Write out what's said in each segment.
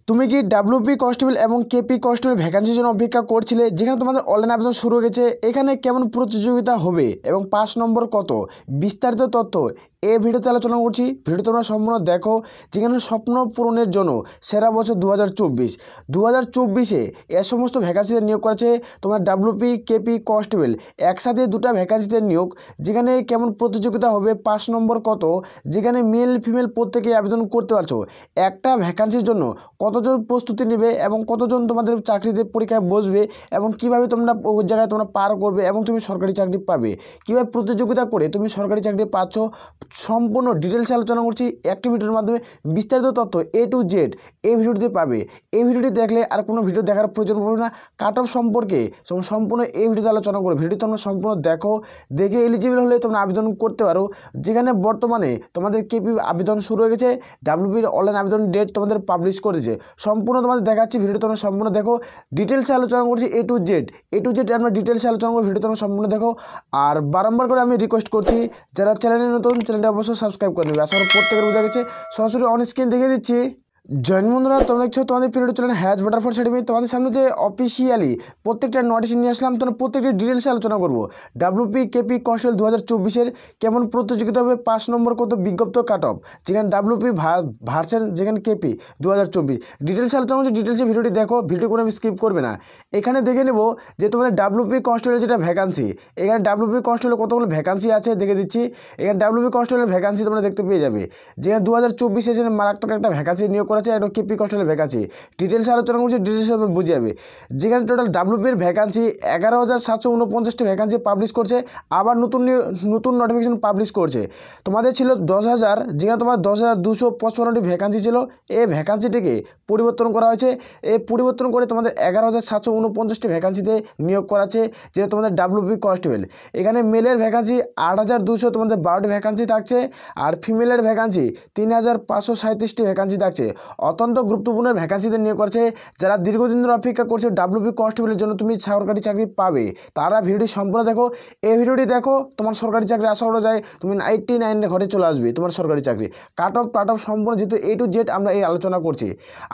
তুমি কি WP constable এবং কেপি কনস্টেবল ভ্যাকান্সির জন্য অপেক্ষা করছিলে, যেখানে তোমাদের অনলাইন আবেদন শুরু হয়ে গেছে। এখানে কেমন প্রতিযোগিতা হবে এবং পাস নম্বর কত, বিস্তারিত তথ্য এই ভিডিওতে আলোচনা করছি। ভিডিও তোমরা সম্পূর্ণ দেখো, যেখানে স্বপ্ন পূরণের জন্য সেরা বছর 2024 এ সমস্ত ভ্যাকান্সিতে নিয়োগ করেছে তোমার ডাব্লিউপি কেপি কনস্টেবল একসাথে দুটা ভ্যাকান্সিতে নিয়োগ। যেখানে কেমন প্রতিযোগিতা হবে, পাস নম্বর কত, যেখানে মেল ফিমেল প্রত্যেকে আবেদন করতে পারছো। একটা ভ্যাকান্সির জন্য কতজন প্রস্তুতি নেবে এবং কতজন তোমাদের চাকরিতে পরীক্ষায় বসবে এবং কিভাবে তোমরা ওই জায়গায় তোমরা পার করবে এবং তুমি সরকারি চাকরি পাবে, কীভাবে প্রতিযোগিতা করে তুমি সরকারি চাকরি পাচ্ছ, সম্পূর্ণ ডিটেলসে আলোচনা করছি একটি ভিডিওর মাধ্যমে। বিস্তারিত তথ্য A to Z এই ভিডিওটিতে পাবে। এই ভিডিওটি দেখলে আর কোনো ভিডিও দেখার প্রয়োজন পড়বে না। কাট অফ সম্পর্কে সম্পূর্ণ এই ভিডিওতে আলোচনা করো। ভিডিও তোমরা সম্পূর্ণ দেখো, দেখে এলিজিবল হলে তোমরা আবেদন করতে পারো। যেখানে বর্তমানে তোমাদের কেপি আবেদন শুরু হয়ে গেছে, ডাব্লিউপির অনলাইন আবেদন ডেট তোমাদের পাবলিশ করেছে। সম্পূর্ণ তোমাদের দেখাচ্ছি, ভিডিও তোমরা সম্পূর্ণ দেখো। ডিটেলসে আলোচনা করছি A to Z আমরা ডিটেলসে আলোচনা করবো। ভিডিও তোমরা সম্পূর্ণ দেখো। আর বারবার করে আমি রিকোয়েস্ট করছি, যারা চ্যানেলে নতুন, চ্যানেলটা অবশ্যই সাবস্ক্রাইব করে নেবে। আশা করি প্রত্যেকের বোঝা গেছে। সরাসরি অন স্ক্রিন দেখিয়ে দিচ্ছি। জয়েন বন্ধুরা, তোমরা দেখছো তোমাদের পিরিয়ড চলেন হ্যাজ ভোটার ফর সার্টিফিকেট। তোমাদের সামনে যে অফিসিয়ালি প্রত্যেকটা নোটিশ নিয়ে আসলাম, তোমরা প্রত্যেকটি ডিটেলসে আলোচনা করবো। ডাব্লিউপি কেপি কনস্টেবল 2024 কেমন প্রতিযোগিতা হবে, পাস নম্বর কত, বিজ্ঞপ্ত কাট অফ, যেখানে ডাব্লিউপি ভার্সেন যেখানে কেপি 2024 ডিটেলসে আলোচনা করছে। ডিটেলসে ভিডিওটি দেখো, ভিডিও কোনো আমি স্কিপ করবে না। এখানে দেখে নেব যে তোমাদের ডাব্লিউপি কনস্টেবলের যেটা ভ্যাকান্সি, এখানে ডাব্লিউপি কনস্টেবলের কতগুলো ভ্যাকান্সি আছে দেখে দিচ্ছি। এখানে ডাব্লিউপি কনস্টেবলের ভ্যাকান্সি তোমরা দেখতে পেয়ে যাবে। যেখানে 2024 সেশনে মারাত্মক একটা ভ্যাকান্সি নিয়োগ করেছে, একটা কেপি কনস্টেবলের ভ্যাকান্সি। ডিটেলসে আলোচনা করছি, ডিটেলসে বুঝে যাবে। যেখানে টোটাল ডাব্লিউপির ভ্যাকান্সি 11,749টি ভ্যাকান্সি পাবলিশ করছে। আবার নতুন নোটিফিকেশন পাবলিশ করছে। তোমাদের ছিল 10,000, যেখানে তোমার 10,255টি ভ্যাকান্সি ছিল। এই ভ্যাকান্সিটিকে পরিবর্তন করা হয়েছে। এই পরিবর্তন করে তোমাদের 11,749টি ভ্যাকান্সিতে নিয়োগ করাচ্ছে, যেটা তোমাদের ডাব্লিউপি কনস্টেবল। এখানে মেলের ভ্যাকান্সি 8,200 তোমাদের 12টি ভ্যাকান্সি থাকছে, আর ফিমেলের ভ্যাকান্সি 3,537টি ভ্যাকান্সি থাকছে। অত্যন্ত গুরুত্বপূর্ণ ভ্যাকান্সিতে নিয়োগ করছে। যারা দীর্ঘদিন ধরে অপেক্ষা করছে ডাব্লিউপি কনস্টেবলের জন্য তুমি সরকারি চাকরি পাবে, তারা ভিডিওটি সম্পূর্ণ দেখো। এই ভিডিওটি দেখো, তোমার সরকারি চাকরি আশা করা যায় তুমি 99 ঘরে চলে আসবে তোমার সরকারি চাকরি। কাট অফ সম্পূর্ণ, যেহেতু A to Z আমরা এই আলোচনা করছি।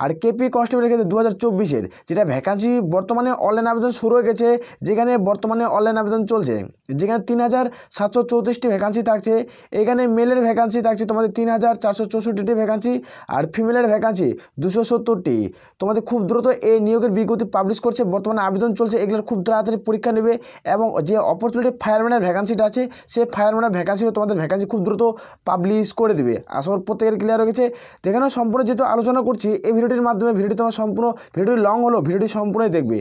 আর কেপি কনস্টেবলের ক্ষেত্রে 2024 যেটা ভ্যাকান্সি বর্তমানে অনলাইন আবেদন শুরু হয়ে গেছে, যেখানে বর্তমানে অনলাইন আবেদন চলছে। যেখানে 3,734টি ভ্যাকান্সি থাকছে। এখানে মেলের ভ্যাকান্সি থাকছে তোমাদের 3,464টি ভ্যাকান্সি, আর ফিমেলের ভ্যাকান্সি 270টি। তোমাদের খুব দ্রুত এই নিয়োগের বিজ্ঞপ্তি পাবলিশ করছে। বর্তমানে আবেদন চলছে, এগুলোর খুব তাড়াতাড়ি পরীক্ষা নেবে। এবং যে অপরচুনিটি ফায়ারম্যানের ভ্যাকান্সিটা আছে, সেই ফায়ারম্যানের ভ্যাকান্সিও তোমাদের ভ্যাকান্সি খুব দ্রুত পাবলিশ করে দেবে। আসলে প্রত্যেকের ক্লিয়ার হয়ে গেছে। যেখানে সম্পূর্ণ যেহেতু আলোচনা করছি এই ভিডিওটির মাধ্যমে, ভিডিওটি তোমার সম্পূর্ণ, ভিডিওটি লং হলো, ভিডিওটি সম্পূর্ণই দেখবে।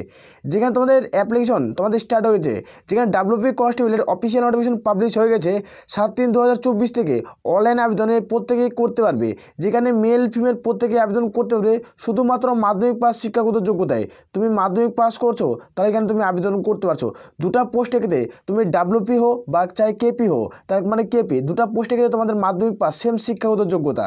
যেখানে তোমাদের অ্যাপ্লিকেশন তোমাদের স্টার্ট হয়ে গেছে, যেখানে ডাব্লিউপি কনস্টেবলের অফিসিয়াল নোটিফিকেশন পাবলিশ হয়ে গেছে 7/3/2024 থেকে। অনলাইন আবেদনে প্রত্যেকেই করতে পারবে, যেখানে মেল ফিমেল প্রত্যেকে আবেদন করতে পারবে শুধুমাত্র মাধ্যমিক পাস শিক্ষাগত যোগ্যতায়। তুমি মাধ্যমিক পাস করছো, তাহলে এখানে তুমি আবেদন করতে পারছো। দুটা পোস্টে ক্ষেত্রে তুমি ডাব্লিউপি হো বা চাই কেপি হো, তার মানে কেপি, দুটা পোস্টে ক্ষেত্রে তোমাদের মাধ্যমিক পাস সেম শিক্ষাগত যোগ্যতা।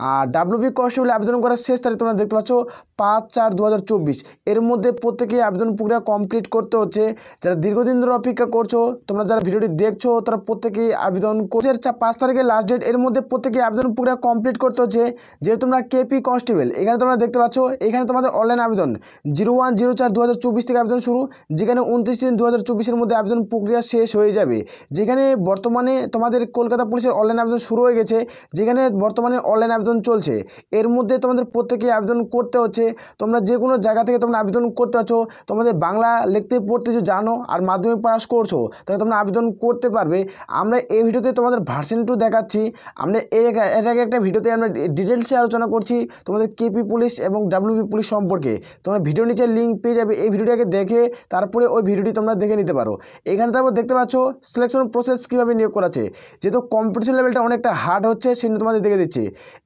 আর ডাব্লিউপি কনস্টেবল আবেদন করার শেষ তারিখ তোমরা দেখতে পাচ্ছ 5/4/2024। এর মধ্যে প্রত্যেকেই আবেদন প্রক্রিয়া কমপ্লিট করতে হচ্ছে। যারা দীর্ঘদিন ধরে অপেক্ষা করছো, তোমরা যারা ভিডিওটি দেখছো, তারা প্রত্যেকেই আবেদন করছে। 5 তারিখের লাস্ট ডেট, এর মধ্যে প্রত্যেকেই আবেদন প্রক্রিয়া কমপ্লিট করতে হচ্ছে। যেহেতু তোমরা কেপি কনস্টেবল, এখানে তোমরা দেখতে পাচ্ছ, এখানে তোমাদের অনলাইন আবেদন 01/04/2024 থেকে আবেদন শুরু। যেখানে 29/3/2024 মধ্যে আবেদন প্রক্রিয়া শেষ হয়ে যাবে। যেখানে বর্তমানে তোমাদের কলকাতা পুলিশের অনলাইন আবেদন শুরু হয়ে গেছে, যেখানে বর্তমানে অনলাইন আবেদন চলছে। এর মধ্যে তোমাদের প্রত্যেকেই আবেদন করতে হচ্ছে। তোমরা যে কোনো জায়গা থেকে তোমরা আবেদন করতে পারছো। তোমাদের বাংলা লিখতে পড়তে যে জানো আর মাধ্যমিক পাস করছো, তাহলে তোমরা আবেদন করতে পারবে। আমরা এই ভিডিওতে তোমাদের ভার্সন 2 দেখাচ্ছি। আমরা এর আগে একটা ভিডিওতে আমরা ডিটেলসে আলোচনা করছি তোমাদের কেপি পুলিশ এবং ডাব্লিউপি পুলিশ সম্পর্কে। তোমরা ভিডিও নিচে লিঙ্ক পেয়ে যাবে, এই ভিডিওটাকে দেখে তারপরে ওই ভিডিওটি তোমরা দেখে নিতে পারো। এখানে তারপর দেখতে পাচ্ছ সিলেকশন প্রসেস কীভাবে নিয়োগ করাচ্ছে। যেহেতু কম্পিটিশন লেভেলটা অনেকটা হার্ড হচ্ছে, সেটা তোমাদের দেখে দিচ্ছি।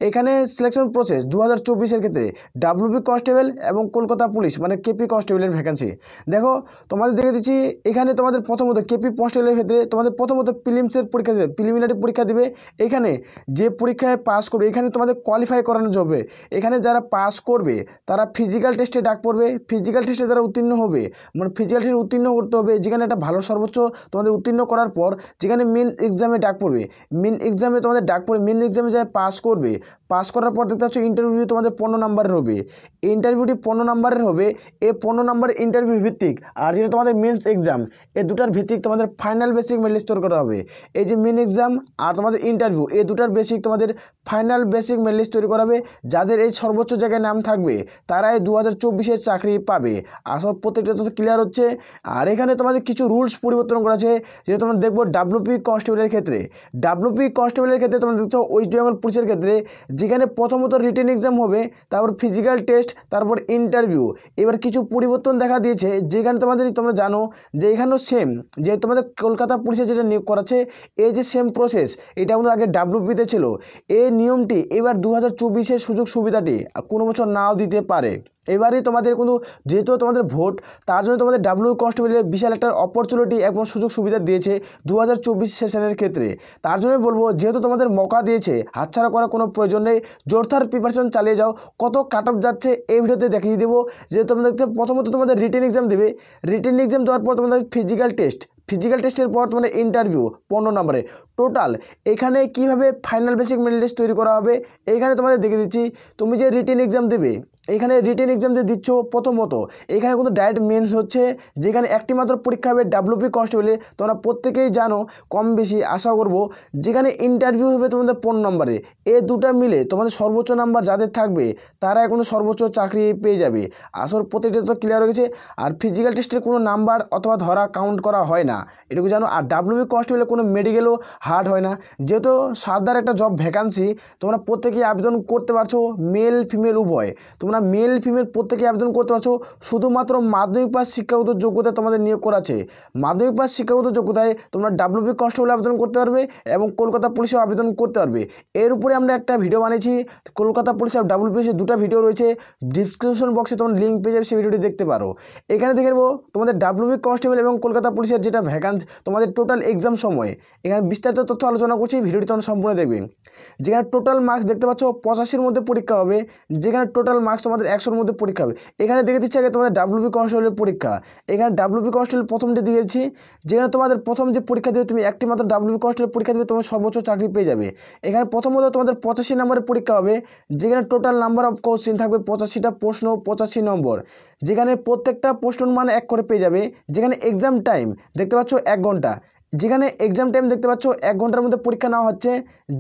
এখানে সিলেকশন প্রসেস 2024 ক্ষেত্রে ডাব্লিউপি কনস্টেবল এবং কলকাতা পুলিশ মানে কেপি কনস্টেবলের ভ্যাকান্সি দেখো তোমাদের দেখে দিচ্ছি। এখানে তোমাদের প্রথমত কেপি কনস্টেবলের ক্ষেত্রে তোমাদের প্রথমত প্রিলিমসের পরীক্ষা দেবে, প্রিলিমিনারি পরীক্ষা দেবে। এখানে যে পরীক্ষায় পাস করবে, এখানে তোমাদের কোয়ালিফাই করানো যাবে। এখানে যারা পাস করবে তারা ফিজিক্যাল টেস্টে ডাক পড়বে। ফিজিক্যাল টেস্টে যারা উত্তীর্ণ হবে, মানে ফিজিক্যাল টেস্টে উত্তীর্ণ করতে হবে, যেখানে একটা ভালো সর্বোচ্চ তোমাদের উত্তীর্ণ করার পর যেখানে মেন এক্সামে ডাক পড়বে। মেন এক্সামে তোমাদের ডাক পড়বে, মেন এক্সামে যারা পাস করবে, পাস করার পর দেখতে পাচ্ছ ইন্টারভিউ তোমাদের 15 নম্বরের হবে। ইন্টারভিউটি 15 নম্বরের হবে। এই 15 নম্বর ইন্টারভিউ ভিত্তিক আর যেটা তোমাদের মেন্স এক্সাম, এই দুটার ভিত্তিক তোমাদের ফাইনাল বেসিক মেরিট লিস্ট তৈরি করা হবে। এই যে মেন এক্সাম আর তোমাদের ইন্টারভিউ, এই দুটার বেসিক তোমাদের ফাইনাল বেসিক মেরিট লিস্ট তৈরি করাবে। যাদের এই সর্বোচ্চ জায়গায় নাম থাকবে তারাই 2024-এর চাকরি পাবে। আসল প্রত্যেকটা তো ক্লিয়ার হচ্ছে। আর এখানে তোমাদের কিছু রুলস পরিবর্তন করা আছে, যেটা তোমরা দেখবো ডাব্লিউপি কনস্টেবলের ক্ষেত্রে। ডাব্লিউপি কনস্টেবলের ক্ষেত্রে তোমরা দেখছো ওয়েস্ট বেঙ্গল পুলিশের ক্ষেত্রে, যেখানে প্রথমত রিটেন এক্সাম হবে, তারপর ফিজিক্যাল টেস্ট, তারপর ইন্টারভিউ। এবার কিছু পরিবর্তন দেখা দিয়েছে, যেখানে তোমরা জানো যে এখানেও সেম, যে তোমাদের কলকাতা পুলিশে যেটা নিয়োগ করাচ্ছে এই যে সেম প্রসেস, এটা কিন্তু আগে ডাব্লিউপিতে ছিল। এই নিয়মটি এবার 2024-এর সুযোগ সুবিধাটি কোনো বছর নাও দিতে পারে। এবারে তোমাদের কিন্তু যেহেতু তোমাদের ভোট, তার জন্য তোমাদের ডাব্লিউ কনস্টেবলের বিশাল একটা অপরচুনিটি এবং সুযোগ সুবিধা দিয়েছে 2024 সেশনের ক্ষেত্রে। তার জন্য বলবো, যেহেতু তোমাদের মৌকা দিয়েছে, হাতছাড়া করার কোনো প্রয়োজন নেই। জোরদার প্রিপারেশন চালিয়ে যাও। কত কাট অফ যাচ্ছে এই ভিডিওতে দেখিয়ে দেবো। যে তোমাদেরকে প্রথমত তোমাদের রিটেন এক্সাম দেবে, রিটেন এক্সাম দেওয়ার পর তোমাদের ফিজিক্যাল টেস্টের পর তোমাদের ইন্টারভিউ 15 নম্বরে টোটাল। এখানে কিভাবে ফাইনাল বেসিক মেরিট লিস্ট তৈরি করা হবে এইখানে তোমাদের দেখে দিচ্ছি। তুমি যে রিটেন এক্সাম দেবে, এখানে রিটেন এক্সাম দিয়ে দিচ্ছ প্রথমত, এখানে কিন্তু ডাইরেক্ট মেন্স হচ্ছে, যেখানে একটি মাত্র পরীক্ষা হবে ডাব্লিউপি কনস্টেবলে। তোমরা প্রত্যেকেই জানো, কম বেশি আশা করব। যেখানে ইন্টারভিউ হবে তোমাদের 15 নম্বরে। এই দুটা মিলে তোমাদের সর্বোচ্চ নাম্বার যাদের থাকবে তারা এখন সর্বোচ্চ চাকরি পেয়ে যাবে। আসল প্রত্যেকটা তো ক্লিয়ার হয়ে গেছে। আর ফিজিক্যাল টেস্টের কোনো নাম্বার অথবা ধরা কাউন্ট করা হয় না, এটুকু জানো। আর ডাব্লিউপি কনস্টেবলে কোনো মেডিকেলও হার্ড হয় না। যেহেতু সারদার একটা জব ভ্যাকান্সি, তোমরা প্রত্যেকেই আবেদন করতে পারছো, মেল ফিমেল উভয়। তোমরা মেল ফিমেল প্রত্যেকে আবেদন করতে পারছো। শুধুমাত্র মাধ্যমিক পাস শিক্ষাগত যোগ্যতা তোমাদের নিয়োগ করা আছে। মাধ্যমিক পাস শিক্ষাগত যোগ্যতায় তোমরা ডাব্লিউপি কনস্টেবল আবেদন করতে পারবে এবং কলকাতা পুলিশেও আবেদন করতে পারবে। এর উপরে আমরা একটা ভিডিও বানিয়েছি, কলকাতা পুলিশ আর ডাব্লিউপি দুটো ভিডিও রয়েছে, ডিসক্রিপশন বক্সে তোমরা লিঙ্ক পেয়ে যাবে, সেই ভিডিওটি দেখতে পারো। এখানে দেখে নেবো তোমাদের ডাব্লিউপি কনস্টেবল এবং কলকাতা পুলিশের যেটা ভ্যাকান্সি, তোমাদের টোটাল এক্সাম সময় এখানে বিস্তারিত তথ্য আলোচনা করছি, ভিডিওটি তোমরা সম্পূর্ণ দেখবেন। যেখানে টোটাল মার্কস দেখতে পাচ্ছ 85-র মধ্যে পরীক্ষা হবে, যেখানে টোটাল মার্কস তোমাদের 100-র মধ্যে পরীক্ষা হবে। এখানে দেখে দিচ্ছি আগে তোমাদের ডাব্লিউপি কনস্টেবলের পরীক্ষা। এখানে ডাব্লিউপি কনস্টেবল প্রথমটি দিয়েছি, যেখানে তোমাদের প্রথম যে পরীক্ষা দেবে, তুমি একটি মাত্র ডাব্লিউপি কনস্টেবল পরীক্ষা দেবে, তোমার সর্বোচ্চ চাকরি পেয়ে যাবে। এখানে প্রথমত তোমাদের 85 নম্বরের পরীক্ষা হবে, যেখানে টোটাল নাম্বার অফ কোশ্চেন থাকবে 85টা প্রশ্ন, 85 নম্বর, যেখানে প্রত্যেকটা প্রশ্নের মান 1 করে পেয়ে যাবে। যেখানে এক্সাম টাইম দেখতে পাচ্ছ 1 ঘন্টা, যেখানে এক্সাম টাইম দেখতে পাচ্ছ 1 ঘন্টার মধ্যে পরীক্ষা নেওয়া হচ্ছে।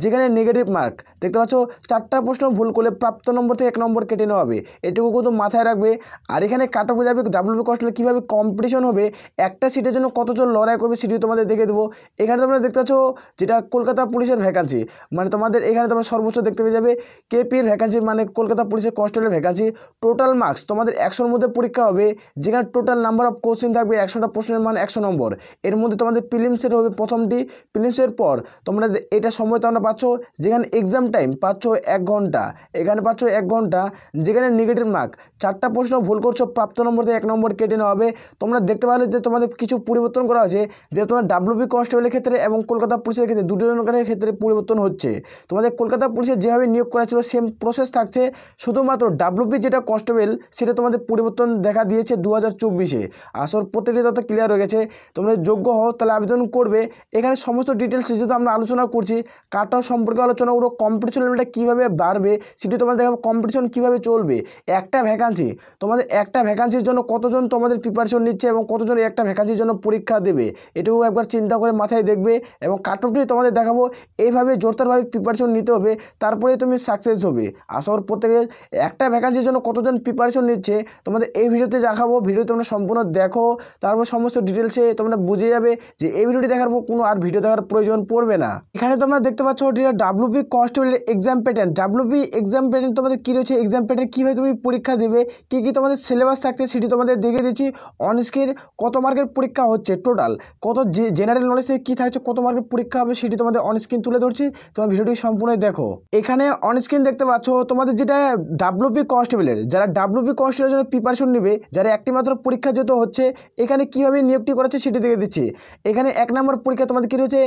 যেখানে নেগেটিভ মার্ক দেখতে পাচ্ছ 4টা প্রশ্ন ভুল করলে প্রাপ্ত নম্বর থেকে 1 নম্বর কেটে নেওয়া হবে, এটুকু কিন্তু মাথায় রাখবে। আর এখানে কাট অফ যাবে ডাব্লিউপি কনস্টেবল কীভাবে কম্পিটিশন হবে, একটা সিটের জন্য কতজন লড়াই করবে সেটিও তোমাদের দেখে দেবো। এখানে তোমরা দেখতে পাচ্ছ যেটা কলকাতা পুলিশের ভ্যাকান্সি, মানে তোমাদের এখানে তোমরা সর্বোচ্চ দেখতে পেয়ে যাবে কেপির ভ্যাকান্সি, মানে কলকাতা পুলিশের কনস্টেবলের ভ্যাকান্সি। টোটাল মার্কস তোমাদের 100-র মধ্যে পরীক্ষা হবে, যেখানে টোটাল নাম্বার অফ কোশ্চেন থাকবে 100টা প্রশ্নের মান 100 নম্বর। এর মধ্যে তোমাদের প্রিলিমসের হবে প্রথমটি, প্রিলিমসের পর তোমরা এটা সময় তোমরা পাচ্ছ, যেখানে এক্সাম টাইম পাচ্ছ 1 ঘন্টা, এখানে পাচ্ছ 1 ঘন্টা। যেখানে নেগেটিভ মার্ক 4টা প্রশ্ন ভুল করছো, প্রাপ্ত নম্বর থেকে 1 নম্বর কেটে নেওয়া হবে। তোমরা দেখতে পারলে যে তোমাদের কিছু পরিবর্তন করা হয়েছে, যে তোমার ডাব্লিউপি কনস্টেবলের ক্ষেত্রে এবং কলকাতা পুলিশের ক্ষেত্রে দুজনের ক্ষেত্রে পরিবর্তন হচ্ছে। তোমাদের কলকাতা পুলিশের যেভাবে নিয়োগ করা ছিল সেম প্রসেস থাকছে, শুধুমাত্র ডাব্লিউপি যেটা কনস্টেবল সেটা তোমাদের পরিবর্তন দেখা দিয়েছে 2024-এ। আসল প্রত্যেকটি তথ্য ক্লিয়ার হয়ে গেছে। তোমরা যোগ্য হও তাহলে আবেদন করবে। এখানে সমস্ত ডিটেলস যেহেতু আমরা আলোচনা করছি, কাট অফ সম্পর্কে আলোচনা করব, কম্পিটিশন লেভেলটা কীভাবে বাড়বে সেটি তোমাদের দেখাবো, কম্পিটিশন কীভাবে চলবে। একটা ভ্যাকান্সি, তোমাদের একটা ভ্যাকান্সির জন্য কতজন তোমাদের প্রিপারেশন নিচ্ছে এবং কতজন একটা ভ্যাকান্সির জন্য পরীক্ষা দেবে, এটুকু একবার চিন্তা করে মাথায় দেখবে। এবং কাট অফটি তোমাদের দেখাবো, এইভাবে জোরদারভাবে প্রিপারেশন নিতে হবে, তারপরে তুমি সাকসেস হবে। আশা করি প্রত্যেকে একটা ভ্যাকান্সির জন্য কতজন প্রিপারেশন নিচ্ছে তোমাদের এই ভিডিওতে দেখাবো। ভিডিও তোমরা সম্পূর্ণ দেখো, তারপর সমস্ত ডিটেলসে তোমরা বুঝে যাবে যে এই ভিডিওটি দেখার পর কোনো আর ভিডিও দেখার প্রয়োজন পড়বে না। এখানে তোমরা দেখতে পাচ্ছ যেটা ডাব্লিউপি কনস্টেবলের exam pattern. WP exam pattern তোমাদের কী রয়েছে, এক্সাম প্যাটার্ন কীভাবে তুমি পরীক্ষা দেবে, কী কী তোমাদের সিলেবাস থাকছে সেটি তোমাদের দেখে দিচ্ছি। অন স্ক্রিন কত মার্কের পরীক্ষা হচ্ছে, টোটাল কত জেনারেল নলেজ থেকে কী থাকছে, কত মার্কের পরীক্ষা হবে সেটি তোমাদের অন স্ক্রিন তুলে ধরছি। তোমার ভিডিওটি সম্পূর্ণ দেখো। এখানে অন স্ক্রিন দেখতে পাচ্ছ তোমাদের যেটা ডাব্লিউপি কনস্টেবলের, যারা ডাব্লিউপি কনস্টেবলের জন্য প্রিপারেশন নেবে, যারা একটি মাত্র পরীক্ষা যেহেতু হচ্ছে, এখানে কীভাবে নিয়োগটি করাচ্ছে সেটি দেখে দিচ্ছি। এখানে 1 নম্বর পরীক্ষা তোমাদের কী রয়েছে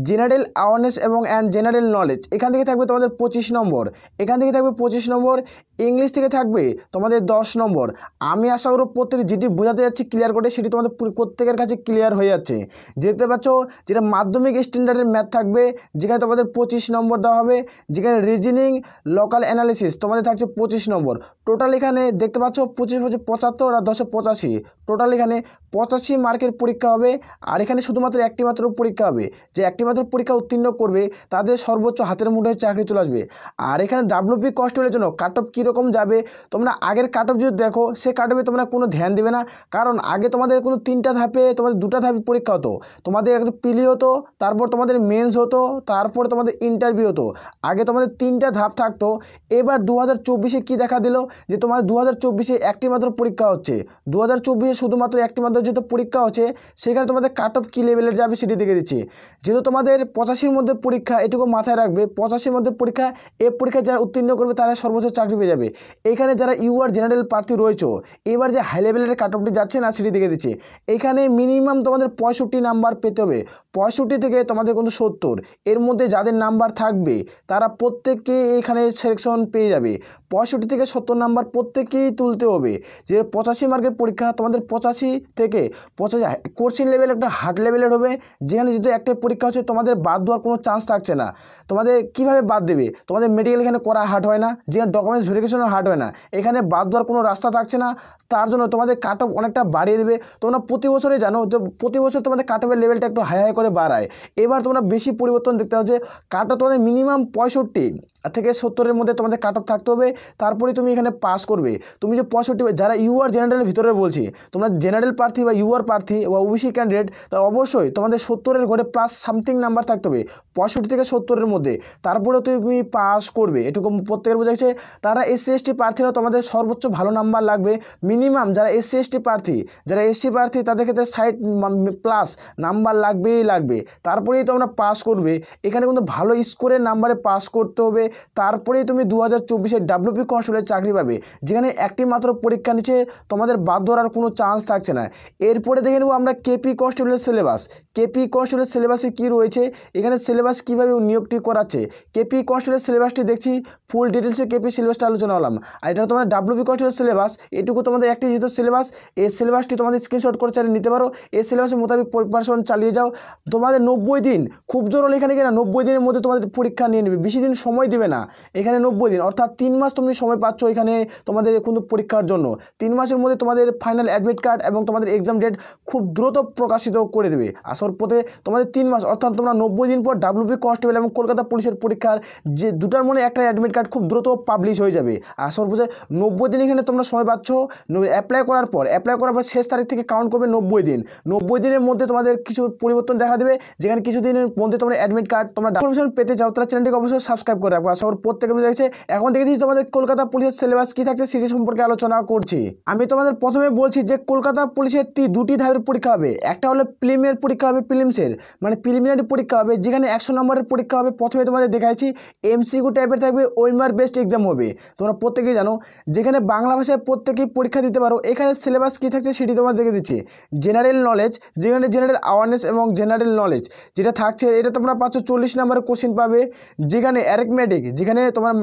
জেনারেল অ্যাওয়ারনেস এবং জেনারেল নলেজ, এখান থেকে থাকবে তোমাদের 25 নম্বর, এখান থেকে থাকবে 25 নম্বর। ইংলিশ থেকে থাকবে তোমাদের 10 নম্বর। আমি আশা করব প্রত্যেকে যেটি বোঝাতে যাচ্ছি ক্লিয়ার করে সেটি তোমাদের প্রত্যেকের কাছে ক্লিয়ার হয়ে যাচ্ছে। দেখতে পাচ্ছ যেটা মাধ্যমিক স্ট্যান্ডার্ডের ম্যাথ থাকবে, যেখানে তোমাদের 25 নম্বর দেওয়া হবে, যেখানে রিজনিং লোকাল অ্যানালিসিস তোমাদের থাকছে 25 নম্বর। টোটাল এখানে দেখতে পাচ্ছ 25 75 আর 10 85, টোটাল এখানে 85 মার্কের পরীক্ষা হবে। আর এখানে শুধুমাত্র একটি মাত্র পরীক্ষা হবে, যে একটি মাত্র পরীক্ষা উত্তীর্ণ করবে তাদের সর্বোচ্চ হাতের মুঠোয় চাকরি চলে আসবে। আর এখানে ডাব্লিউপি কনস্টেবলের জন্য কাট অফ কীরকম যাবে, তোমরা আগের কাট অফ যদি দেখো সে কাট অফে তোমরা কোনো ধ্যান দেবে না, কারণ আগে তোমাদের কোনো 3টা ধাপে তোমাদের 2টা ধাপে পরীক্ষা হতো। তোমাদের একটা পিলি হতো, তারপর তোমাদের মেন্স হতো, তারপর তোমাদের ইন্টারভিউ হতো। আগে তোমাদের 3টা ধাপ থাকতো। এবার 2024-এ কী দেখা দিল যে তোমাদের 2024-এ একটি মাত্র পরীক্ষা হচ্ছে। 2024-এ শুধুমাত্র একটি মাত্র যেহেতু পরীক্ষা হচ্ছে, সেখানে তোমাদের কাট অফ কী লেভেলের যাবে সেটি দেখে দিচ্ছি। যেহেতু তোমাদের 85-র মধ্যে পরীক্ষা, এটুকু মাথায় রাখবে, 85-র মধ্যে পরীক্ষা, এই পরীক্ষায় যারা উত্তীর্ণ করবে তারা সর্বোচ্চ চাকরি পেয়ে যাবে। এখানে যারা ইউআর জেনারেল প্রার্থী রয়েছে, এবার যে হাই লেভেলের কাট অফটি যাচ্ছে না সেটি দেখে দিচ্ছি। এখানে মিনিমাম তোমাদের 65 নাম্বার পেতে হবে, 65 থেকে তোমাদের কিন্তু 70, এর মধ্যে যাদের নাম্বার থাকবে তারা প্রত্যেককে এখানে সিলেকশন পেয়ে যাবে। 65 থেকে 70 নাম্বার প্রত্যেকেই তুলতে হবে। যে 85 মার্কের পরীক্ষা তোমাদের 85 থেকে 85 কোর্সিং লেভেল একটা হার্ড লেভেলের হবে, যেখানে যেহেতু একটা পরীক্ষা হচ্ছে তোমাদের বাদ দেওয়ার কোনো চান্স থাকছে না। তোমাদের কিভাবে বাদ দেবে, তোমাদের মেডিকেল এখানে করা হার্ড হয় না, যেখানে ডকুমেন্টস ভেরিফিকেশনও হার্ড হয় না, এখানে বাদ দেওয়ার কোনো রাস্তা থাকছে না। তার জন্য তোমাদের কাট অফ অনেকটা বাড়িয়ে দেবে। তোমরা প্রতি বছরে জানো যে প্রতি বছর তোমাদের কাট অফের লেভেলটা একটু হাই হাই করে বাড়ায়। এবার তোমরা বেশি পরিবর্তন দেখতে পাচ্ছ, কাট অফ তোমাদের মিনিমাম 65 থেকে 70-এর মধ্যে তোমাদের কাট অফ থাকতে হবে, তারপরে তুমি এখানে পাস করবে। তুমি যে 65, যারা ইউআর জেনারেলের ভিতরে বলছি, তোমরা জেনারেল প্রার্থী বা ইউআর প্রার্থী বা ওবিসি ক্যান্ডিডেট, তার অবশ্যই তোমাদের 70-এর ঘরে প্লাস সামথিং নাম্বার থাকতে হবে, 65 থেকে 70-এর মধ্যে, তারপরে তুমি পাস করবে। এটুকু প্রত্যেকের বোঝাচ্ছে। তারা এসসি এসটি প্রার্থীরাও তোমাদের সর্বোচ্চ ভালো নাম্বার লাগবে। মিনিমাম যারা এসসি এসটি প্রার্থী, যারা এসসি প্রার্থী তাদের ক্ষেত্রে 60+ নাম্বার লাগবে, তারপরেই তোমরা পাস করবে। এখানে কিন্তু ভালো স্কোরের নাম্বারে পাস করতে হবে, তারপরেই তুমি 2024-এর ডাব্লিউপি কনস্টেবলের চাকরি পাবে, যেখানে একটি মাত্র পরীক্ষা নিচ্ছে, তোমাদের বাদ দেওয়ার কোনো চান্স থাকছে না। এরপরে দেখে নেব আমরা কেপি কনস্টেবলের সিলেবাস। কেপি কনস্টেবলের সিলেবাসে কী রয়েছে, এখানে সিলেবাস কীভাবে নিয়োগটি করাচ্ছে। কেপি কনস্টেবলের সিলেবাসটি দেখছি, ফুল ডিটেলসে কেপি সিলেবাসটা আলোচনা হলাম। আর এটা তোমাদের ডাব্লিউপি কনস্টেবলের সিলেবাস, এটুকু তোমাদের একটি যেহেতু সিলেবাস, এই সিলেবাসটি তোমাদের স্ক্রিনশট করে চালিয়ে নিতে পারো। এই সিলেবাসের মোতাবেক প্রিপারেশন চালিয়ে যাও। তোমাদের 90 দিন, খুব জোর হলে এখানে কিনা 90 দিনের মধ্যে তোমাদের পরীক্ষা নিয়ে নেবে, বেশি দিন সময় দেবে না। এখানে 90 দিন অর্থাৎ 3 মাস তুমি সময় পাচ্ছ এখানে তোমাদের কিন্তু পরীক্ষার জন্য। 3 মাসের মধ্যে তোমাদের ফাইনাল অ্যাডমিট কার্ড এবং তোমাদের এক্সাম ডেট খুব দ্রুত প্রকাশিত করে দেবে। আসার পথে তোমাদের 3 মাস অর্থাৎ তোমরা 90 দিন পর ডাব্লিউপি কনস্টেবল এবং কলকাতা পুলিশের পরীক্ষার যে দুটার মনে একটা অ্যাডমিট কার্ড খুব দ্রুত পাবলিশ হয়ে যাবে। আসার পথে 90 দিন এখানে তোমরা সময় পাচ্ছ। অ্যাপ্লাই করার পর শেষ তারিখ থেকে কাউন্ট করবে 90 দিন। 90 দিনের মধ্যে তোমাদের কিছু পরিবর্তন দেখা দেবে, যেখানে কিছু দিনের মধ্যে তোমরা অ্যাডমিট কার্ড তোমরা ইনফরমেশন পেতে চাও, তাহলে চ্যানেলটিকে অবশ্যই সাবস্ক্রাইব করে রাখবো। আশা করি প্রত্যেকে বুঝে গেছে। এখন দেখেছি তোমাদের কলকাতা পুলিশের সিলেবাস কী থাকছে সেটি সম্পর্কে আলোচনা করছি। আমি তোমাদের প্রথমে বলছি যে কলকাতা পুলিশের 2টি ধাপের পরীক্ষা হবে। একটা হলো প্রিলিমিনারি পরীক্ষা হবে, প্রিলিমিনারি পরীক্ষা হবে, যেখানে 100 নম্বরের পরীক্ষা হবে। প্রথমে তোমাদের দেখাচ্ছি এমসিকিউ টাইপের থাকবে, ওএমআর বেস্ট এক্সাম হবে। তোমরা প্রত্যেকেই জানো, যেখানে বাংলা ভাষায় প্রত্যেকেই পরীক্ষা দিতে পারো। এখানে সিলেবাস কী থাকছে সেটি তোমার দেখে দিচ্ছি। জেনারেল নলেজ, যেখানে জেনারেল অ্যাওয়ারনেস এবং জেনারেল নলেজ যেটা থাকছে, এটা তোমরা পাচ্ছ 40 নম্বরের কোশ্চেন পাবে। যেখানে অ্যারিথমেটিক, যেখানে তোমার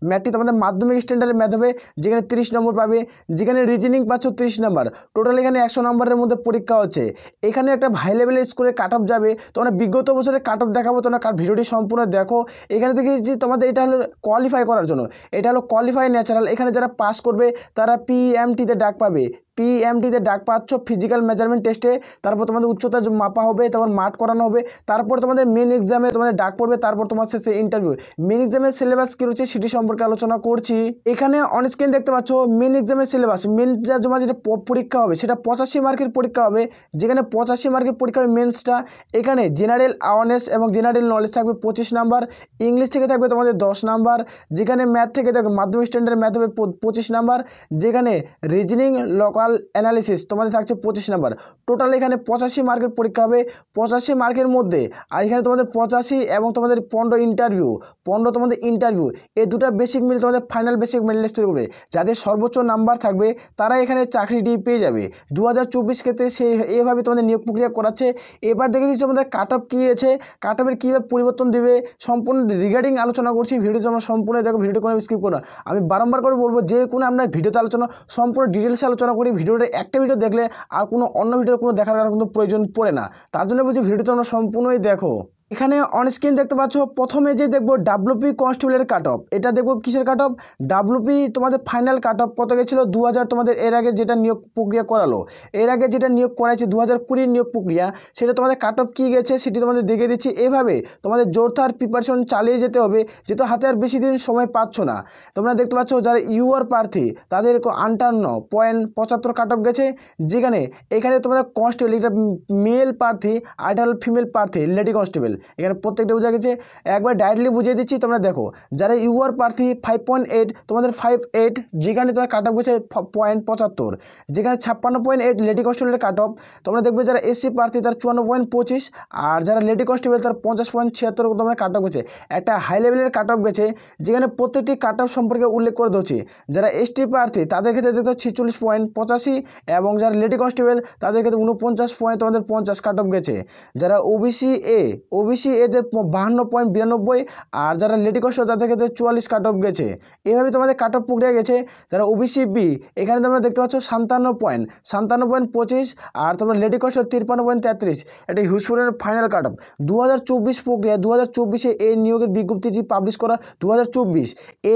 ম্যাথটি তোমাদের মাধ্যমিক স্ট্যান্ডার্ডের ম্যাথ হবে, যেখানে 30 নম্বর পাবে। যেখানে রিজনিং পাচ্ছ 30 নম্বর। টোটাল এখানে 100 নম্বরের মধ্যে পরীক্ষা হচ্ছে। এখানে একটা হাই লেভেলের স্কোরে কাট অফ যাবে। তোমরা বিগত বছরের কাট অফ দেখাবো, তোমরা ভিডিওটি সম্পূর্ণ দেখো। এখানে দেখি যে তোমাদের এটা হলো কোয়ালিফাই করার জন্য, এটা হলো কোয়ালিফাই ন্যাচারাল। এখানে যারা পাস করবে তারা পিএমটিতে ডাক পাবে। পিএমটিতে ডাক পাচ্ছ ফিজিক্যাল মেজারমেন্ট টেস্টে। তারপর তোমাদের উচ্চতা মাপা হবে, তারপর মাঠ করানো হবে, তারপর তোমাদের মেন এক্সামে তোমাদের ডাক পড়বে, তারপর তোমার শেষে ইন্টারভিউ। মেন এক্সামের সিলেবাস কী রয়েছে সেটি সম্পর্কে আলোচনা করছি। এখানে অন স্ক্রিন দেখতে পাচ্ছ মেন এক্সামের সিলেবাস। মেন তোমার যেটা পরীক্ষা হবে সেটা 85 মার্কের পরীক্ষা হবে, যেখানে 85 মার্কের পরীক্ষা হবে মেন্সটা। এখানে জেনারেল অ্যাওয়ারনেস এবং জেনারেল নলেজ থাকবে 25 নাম্বার। ইংলিশ থেকে থাকবে তোমাদের 10 নাম্বার। যেখানে ম্যাথ থেকে থাকবে মাধ্যমিক স্ট্যান্ডার্ড ম্যাথ হবে 25 নাম্বার। যেখানে রিজনিং লোকাল লোকাল অ্যানালিসিস তোমাদের থাকছে 25 নাম্বার। টোটাল এখানে 85 মার্কের পরীক্ষা হবে। 85 মার্কের মধ্যে আর এখানে তোমাদের 85 এবং তোমাদের 15 ইন্টারভিউ, 15 তোমাদের ইন্টারভিউ, এই দুটো বেসিক মিলে তোমাদের ফাইনাল বেসিক মেরিট লিস্ট তৈরি করবে। যাদের সর্বোচ্চ নাম্বার থাকবে তারা এখানে চাকরিটি পেয়ে যাবে। 2024 ক্ষেত্রে সেই এইভাবে তোমাদের নিয়োগ প্রক্রিয়া করাচ্ছে। এবার দেখে দিচ্ছি তোমাদের কাট অফ কী আছে, কাট অফের কীভাবে পরিবর্তন দেবে সম্পূর্ণ রিগার্ডিং আলোচনা করছি। ভিডিও তোমরা সম্পূর্ণ দেখো, ভিডিওটি কোনো স্কিপ করো না। আমি বারবার করে বলবো যে কোনো আপনার ভিডিওতে আলোচনা সম্পূর্ণ ডিটেলসে আলোচনা করি। ভিডিওটা একটা ভিডিও দেখলে আর কোনো অন্য ভিডিও কোনো দেখার কিন্তু প্রয়োজন পড়ে না। তার জন্য বলছি ভিডিওটা তোমরা সম্পূর্ণই দেখো। এখানে অন স্ক্রিন দেখতে পাচ্ছ প্রথমে যে দেখবো ডাব্লিউপি কনস্টেবলের কাট অফ। এটা দেখবো কিসের কাট অফ, ডাব্লিউপি তোমাদের ফাইনাল কাট অফ কত গেছিলো 2000 তোমাদের এর আগে যেটা নিয়োগ প্রক্রিয়া করালো, এর আগে যেটা নিয়োগ করাইছে 2020 নিয়োগ প্রক্রিয়া, সেটা তোমাদের কাট অফ কী গেছে সেটি তোমাদের দেখে দিচ্ছি। এভাবে তোমাদের জোরদার প্রিপারেশন চালিয়ে যেতে হবে, যেহেতু হাতে আর বেশি দিন সময় পাচ্ছ না। তোমরা দেখতে পাচ্ছ যারা ইউআর প্রার্থী তাদের 58.75 কাট অফ গেছে, যেখানে এখানে তোমাদের কনস্টেবল এটা মেল প্রার্থী আর এটা হল ফিমেল প্রার্থী লেডি কনস্টেবল। এখানে প্রত্যেকটা বোঝা গেছে। একবার ডাইরেক্টলি বুঝিয়ে দিচ্ছি, তোমরা দেখো যারা ইউআর প্রার্থী 5.8 তোমাদের 58, যেখানে তোমার কাট অফ গেছে 0.75, যেখানে 56.8 লেডি কনস্টেবলের কাট অফ। তোমরা দেখবে যারা এসসি প্রার্থী তার 54.25, আর যারা লেডি কনস্টেবল তার 50.76 তোমাদের কাট অফ গেছে। একটা হাই লেভেলের কাট অফ গেছে, যেখানে প্রত্যেকটি কাট অফ সম্পর্কে উল্লেখ করে দিচ্ছি। যারা এসটি প্রার্থী তাদের ক্ষেত্রে দেখতে 46.85, এবং যারা লেডি কনস্টেবল তাদের ক্ষেত্রে 49 তোমাদের 50 কাট অফ গেছে। যারা ওবিসি এদের 52.92, আর যারা লেডি কনস্টেবল তাদের ক্ষেত্রে 44 কাট অফ গেছে। এইভাবে তোমাদের কাট অফ প্রক্রিয়া গেছে। যারা ওবিসি বি এখানে তোমরা দেখতে পাচ্ছ 57.25, আর তোমরা লেডি কনস্টেবল 53.33। এটা হিউজপুরের ফাইনাল কাট অফ 2024 প্রক্রিয়া। 2024 এই নিয়োগের বিজ্ঞপ্তিটি পাবলিশ করা 2024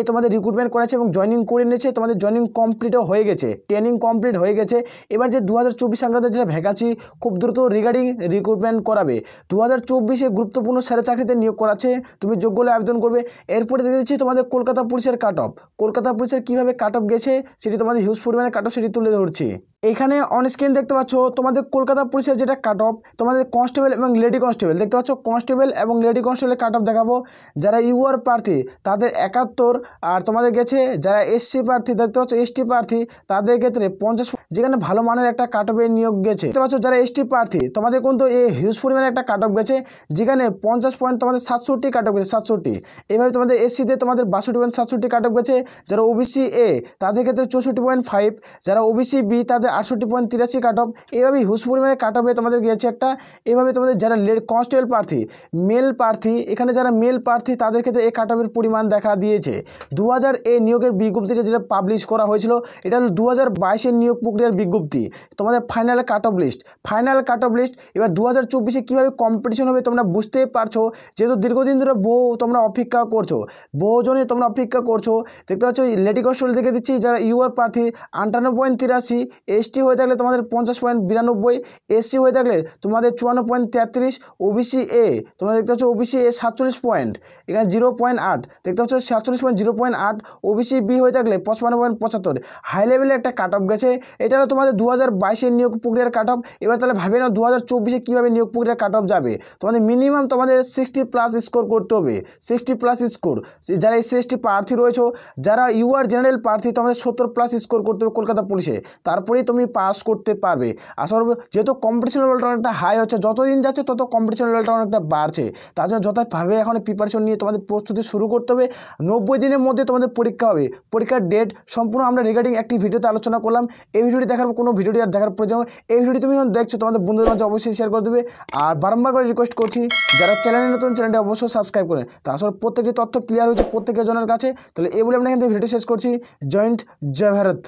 তোমাদের রিক্রুটমেন্ট করেছে এবং জয়েনিং করে নিয়েছে। তোমাদের জয়েনিং কমপ্লিটও হয়ে গেছে, ট্রেনিং কমপ্লিট হয়ে গেছে। এবার যে 2024 সংক্রান্ত যেটা ভ্যাকান্সি খুব দ্রুত রিগার্ডিং রিক্রুটমেন্ট করাবে। 2024 গুরুত্বপূর্ণ সেরা চাকরিতে নিয়োগ করাচ্ছে, তুমি যোগ্য হলে আবেদন করবে। এরপরে দেখে দিচ্ছি তোমাদের কলকাতা পুলিশের কাট অফ। কলকাতা পুলিশের কীভাবে কাট অফ গেছে সেটি তোমাদের হিউজ পরিমাণে কাট অফ সেটি তুলে ধরছি। এখানে অন স্ক্রিন দেখতে পাচ্ছ তোমাদের কলকাতা পুলিশের যেটা কাট অফ, তোমাদের কনস্টেবল এবং লেডি কনস্টেবল দেখতে পাচ্ছ। কনস্টেবল এবং লেডি কনস্টেবলের কাট অফ দেখাবো। যারা ইউআর প্রার্থী তাদের 71, আর তোমাদের গেছে যারা এসসি প্রার্থী দেখতে পাচ্ছ, এসটি প্রার্থী তাদের ক্ষেত্রে 50, যেখানে ভালো মানের একটা কাট অফের নিয়োগ গেছে। দেখতে পাচ্ছ যারা এসটি প্রার্থী তোমাদের কিন্তু এই হিউজ পরিমাণে একটা কাট অফ গেছে, যেখানে 50 পয়েন্ট তোমাদের 67 কাট অফ গেছে, 67। এইভাবে তোমাদের এসসিতে তোমাদের 62.67 কাট অফ গেছে। যারা ওবিসি এ তাদের ক্ষেত্রে 64.5, যারা ওবিসি বি তাদের 68.83 কাট অফ। এইভাবে হিউজ পরিমাণে কাট অফে তোমাদের গিয়েছে একটা। এভাবে তোমাদের যারা কনস্টেবল প্রার্থী মেল প্রার্থী, এখানে যারা মেল প্রার্থী তাদের ক্ষেত্রে এই কাট অফের পরিমাণ দেখা দিয়েছে। 2000 এই নিয়োগের বিজ্ঞপ্তিটা যেটা পাবলিশ করা হয়েছিল, এটা হল 2022 নিয়োগ প্রক্রিয়ার বিজ্ঞপ্তি। তোমাদের final cut off list, final cut off list. এবার 2024 কীভাবে কম্পিটিশন হবে তোমরা বুঝতে পারছো, যেহেতু দীর্ঘদিন ধরে তোমরা অপেক্ষা করছো, বহুজনই তোমরা অপেক্ষা করছো। দেখতে পাচ্ছ লেডি কনস্টেবল দেখে দিচ্ছি যারা ইউআর প্রার্থী 58.83, এসটি হয়ে থাকলে তোমাদের 50.92, এসসি হয়ে থাকলে তোমাদের 54.33, ওবিসি এ তোমরা দেখতে পাচ্ছ ওবিসি এ 47 পয়েন্ট, এখানে 0.8 দেখতে পাচ্ছ 47.0.8, ওবিসি বি হয়ে থাকলে 55.75। হাই লেভেলে একটা কাট অফ গেছে। এটা হলো তোমাদের 2022 নিয়োগ প্রক্রিয়ার কাট অফ। এবার তাহলে ভাবে নাও 2024 কীভাবে নিয়োগ প্রক্রিয়ার কাট অফ যাবে। তোমাদের মিনিমাম তোমাদের 60+ স্কোর করতে হবে, 60+ স্কোর। যারা এসসি এসটি প্রার্থী রয়েছে, যারা ইউআর জেনারেল প্রার্থী তোমাদের 70+ স্কোর করতে হবে কলকাতা পুলিশে, তারপরেই তুমি পাস করতে পারবে। আশা করব যেহেতু কম্পিটিশন লেভেলটা অনেকটা হাই হচ্ছে, যতদিন যাচ্ছে তত কম্পিটিশন লেভেলটা অনেকটা বাড়ছে। তার জন্য যথাভাবে এখন প্রিপারেশন নিয়ে তোমাদের প্রস্তুতি শুরু করতে হবে। 90 দিনের মধ্যে তোমাদের পরীক্ষা হবে। পরীক্ষার ডেট সম্পূর্ণ আমরা রিগার্ডিং একটি ভিডিওতে আলোচনা করলাম। এই ভিডিওটি দেখার কোনো ভিডিওটি আর দেখার প্রয়োজন, এই ভিডিওটি তুমি যখন দেখছো তোমাদের বন্ধুদের মাঝে অবশ্যই শেয়ার করে দেবে। আর বারবার করে রিকোয়েস্ট করছি যারা চ্যানেলে নতুন, চ্যানেলটি অবশ্যই সাবস্ক্রাইব করে। তা আসলে প্রত্যেকটি তথ্য ক্লিয়ার হয়েছে প্রত্যেকের জনের কাছে। তাহলে এই বলে আমরা এখান থেকে ভিডিওটি শেষ করছি। জয় হিন্দ, জয় ভারত।